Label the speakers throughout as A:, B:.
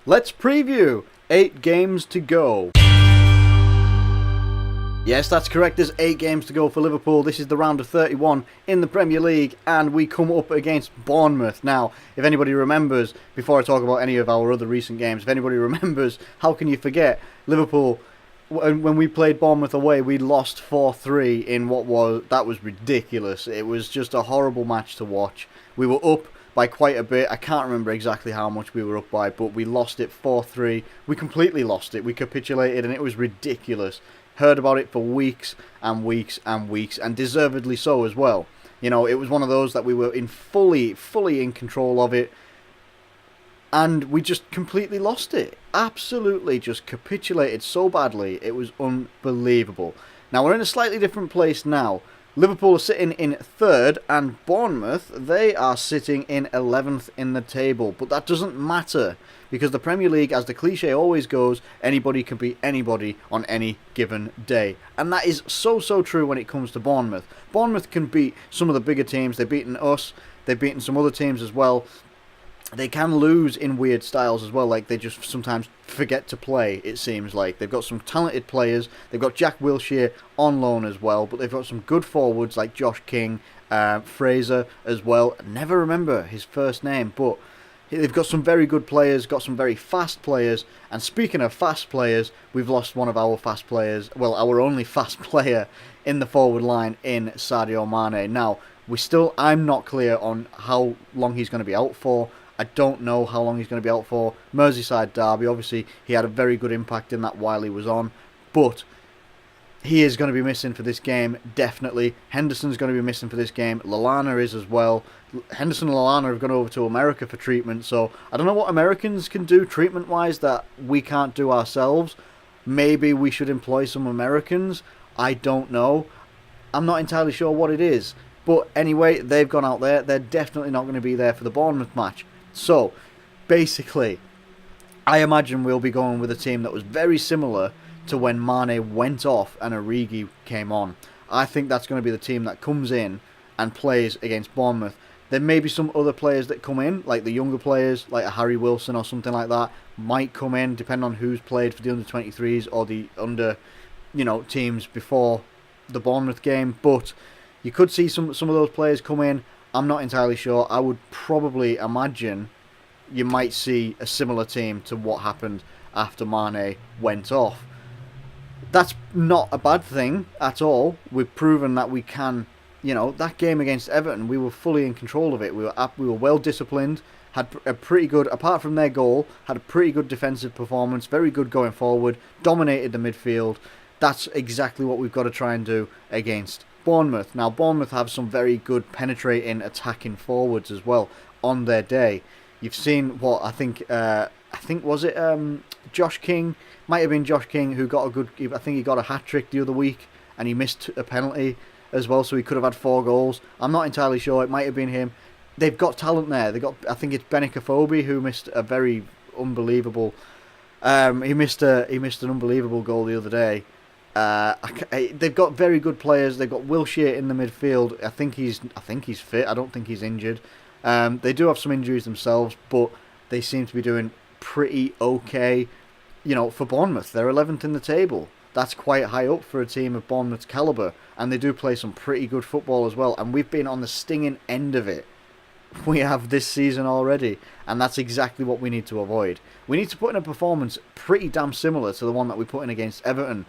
A: Let's preview 8 games to go. Yes, that's correct. There's 8 games to go for Liverpool. This is the round of 31 in the Premier League, and we come up against Bournemouth. Now, if anybody remembers, before I talk about any of our other recent games, if anybody remembers, how can you forget Liverpool? When we played Bournemouth away, we lost 4-3 in what was ridiculous. It was just a horrible match to watch. We were up by quite a bit. I can't remember exactly how much we were up by, but we lost it 4-3. We completely lost it. We capitulated, and it was ridiculous. Heard about it for weeks and weeks and weeks, and deservedly so as well. You know, it was one of those that we were fully in control of it, and we just completely lost it. Absolutely just capitulated so badly. It was unbelievable. Now, we're in a slightly different place now. Liverpool are sitting in 3rd, and Bournemouth, they are sitting in 11th in the table. But that doesn't matter, because the Premier League, as the cliche always goes, anybody can beat anybody on any given day. And that is so true when it comes to Bournemouth. Bournemouth can beat some of the bigger teams. They've beaten us. They've beaten some other teams as well. They can lose in weird styles as well, like they just sometimes forget to play, it seems like. They've got some talented players. They've got Jack Wilshere on loan as well, but they've got some good forwards like Josh King, Fraser as well. I never remember his first name, but they've got some very good players, got some very fast players. And speaking of fast players, we've lost one of our fast players, well, our only fast player in the forward line in Sadio Mane. Now, I'm not clear on how long he's going to be out for. I don't know how long he's going to be out for. Merseyside derby, obviously, he had a very good impact in that while he was on. But he is going to be missing for this game, definitely. Henderson's going to be missing for this game. Lallana is as well. Henderson and Lallana have gone over to America for treatment. So I don't know what Americans can do treatment-wise that we can't do ourselves. Maybe we should employ some Americans. I don't know. I'm not entirely sure what it is. But anyway, they've gone out there. They're definitely not going to be there for the Bournemouth match. So, basically, I imagine we'll be going with a team that was very similar to when Mane went off and Origi came on. I think that's going to be the team that comes in and plays against Bournemouth. There may be some other players that come in, like the younger players, like a Harry Wilson or something like that, might come in, depending on who's played for the under-23s or the under, teams before the Bournemouth game. But you could see some of those players come in. I'm not entirely sure. I would probably imagine you might see a similar team to what happened after Mane went off. That's not a bad thing at all. We've proven that we can, that game against Everton, we were fully in control of it. We were well disciplined, had a pretty good, apart from their goal, had a pretty good defensive performance, very good going forward, dominated the midfield. That's exactly what we've got to try and do against Bournemouth. Now, Bournemouth have some very good penetrating, attacking forwards as well on their day. You've seen what I think was it Josh King? Might have been Josh King who got I think he got a hat-trick the other week, and he missed a penalty as well, so he could have had 4 goals. I'm not entirely sure. It might have been him. They've got talent there. I think it's Benicophobe who missed a very unbelievable. He missed an unbelievable goal the other day. They've got very good players. They've got Wilshere in the midfield. I think he's fit. I don't think he's injured. They do have some injuries themselves, but they seem to be doing pretty okay. For Bournemouth, they're 11th in the table. That's quite high up for a team of Bournemouth's calibre, and they do play some pretty good football as well. And we've been on the stinging end of it. We have this season already, and that's exactly what we need to avoid. We need to put in a performance pretty damn similar to the one that we put in against Everton.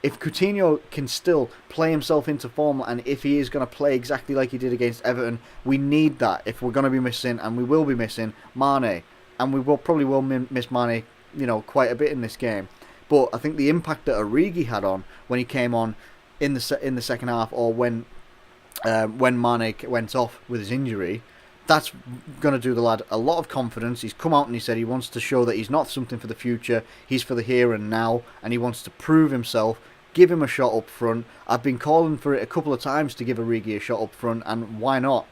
A: If Coutinho can still play himself into form, and if he is going to play exactly like he did against Everton, we need that if we're going to be missing, and we will be missing, Mane. And we probably will miss Mane, quite a bit in this game. But I think the impact that Origi had on when he came on in the second half, or when Mane went off with his injury, that's going to do the lad a lot of confidence. He's come out and he said he wants to show that he's not something for the future, he's for the here and now, and he wants to prove himself. Give him a shot up front. I've been calling for it a couple of times to give Origi a shot up front, and why not?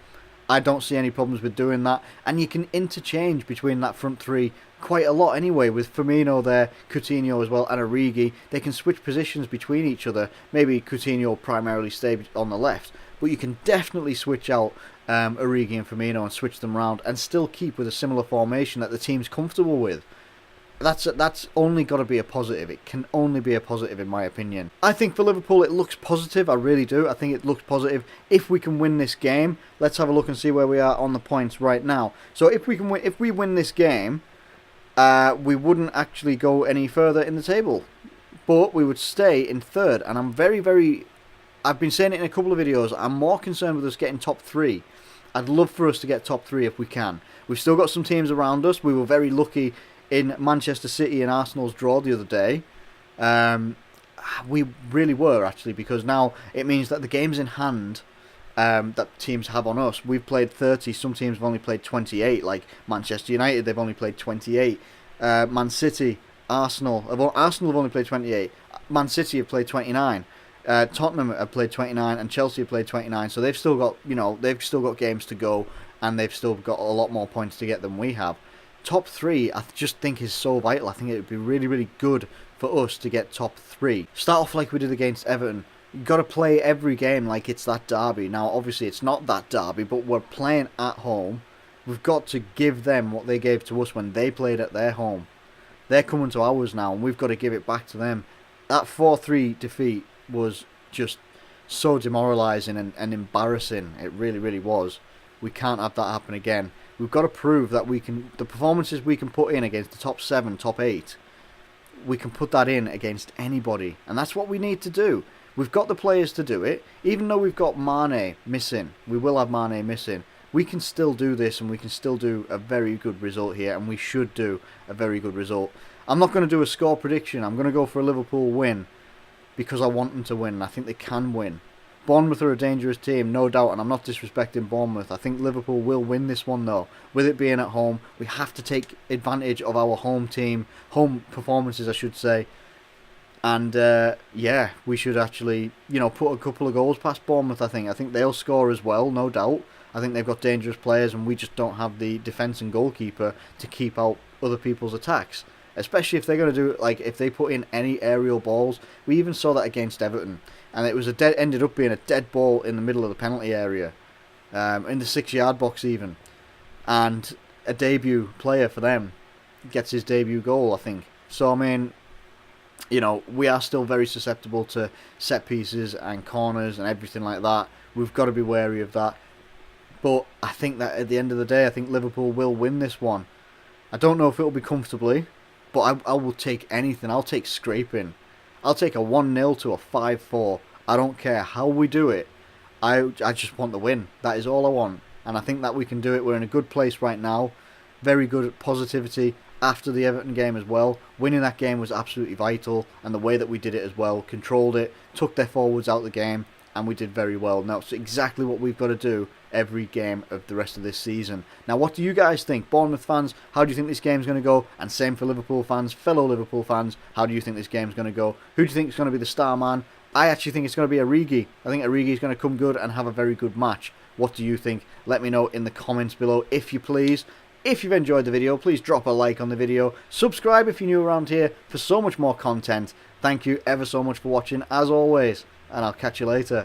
A: I don't see any problems with doing that, and you can interchange between that front three quite a lot anyway, with Firmino there, Coutinho as well, and Origi. They can switch positions between each other. Maybe Coutinho primarily stay on the left, but you can definitely switch out Origi and Firmino and switch them round and still keep with a similar formation that the team's comfortable with. that's only got to be a positive. It can only be a positive, in my opinion. I think for Liverpool it looks positive. I really do. I think it looks positive. If we can win this game, let's have a look and see where we are on the points right now. So if we win this game, we wouldn't actually go any further in the table, but we would stay in third. And I'm I've been saying it in a couple of videos, I'm more concerned with us getting top 3. I'd love for us to get top 3 if we can. We've still got some teams around us. We were very lucky in Manchester City and Arsenal's draw the other day. We really were, actually, because now it means that the games in hand that teams have on us, we've played 30, some teams have only played 28, like Manchester United, they've only played 28. Man City, Arsenal have only played 28. Man City have played 29. Tottenham have played 29 and Chelsea have played 29, so they've still got, they've still got games to go, and they've still got a lot more points to get than we have. Top 3, I just think, is so vital. I think it would be really, really good for us to get top 3. Start off like we did against Everton. You've got to play every game like it's that derby. Now, obviously, it's not that derby, but we're playing at home. We've got to give them what they gave to us when they played at their home. They're coming to ours now, and we've got to give it back to them. That 4-3 defeat was just so demoralising and embarrassing. It really, really was. We can't have that happen again. We've got to prove that we can, the performances we can put in against the top 7, top 8, we can put that in against anybody. And that's what we need to do. We've got the players to do it. Even though we've got Mane missing, we will have Mane missing, we can still do this, and we can still do a very good result here, and we should do a very good result. I'm not going to do a score prediction. I'm going to go for a Liverpool win because I want them to win, and I think they can win. Bournemouth are a dangerous team, no doubt, and I'm not disrespecting Bournemouth. I think Liverpool will win this one, though. With it being at home, we have to take advantage of our home team, home performances, I should say. And, yeah, we should actually, put a couple of goals past Bournemouth, I think. I think they'll score as well, no doubt. I think they've got dangerous players, and we just don't have the defence and goalkeeper to keep out other people's attacks. Especially if they're going to do it, like, if they put in any aerial balls. We even saw that against Everton. And it was ended up being a dead ball in the middle of the penalty area, in the 6-yard box even, and a debut player for them gets his debut goal, I think. So I mean, we are still very susceptible to set pieces and corners and everything like that. We've got to be wary of that. But I think that at the end of the day, I think Liverpool will win this one. I don't know if it will be comfortably, but I will take anything. I'll take scraping. I'll take a 1-0 to a 5-4. I don't care how we do it. I just want the win. That is all I want. And I think that we can do it. We're in a good place right now. Very good positivity after the Everton game as well. Winning that game was absolutely vital. And the way that we did it as well. Controlled it. Took their forwards out of the game. And we did very well. Now, it's exactly what we've got to do every game of the rest of this season. Now, what do you guys think? Bournemouth fans, how do you think this game's going to go? And same for Liverpool fans, fellow Liverpool fans, how do you think this game's going to go? Who do you think is going to be the star man? I actually think it's going to be Origi. I think Origi is going to come good and have a very good match. What do you think? Let me know in the comments below, if you please. If you've enjoyed the video, please drop a like on the video. Subscribe if you're new around here for so much more content. Thank you ever so much for watching, as always. And I'll catch you later.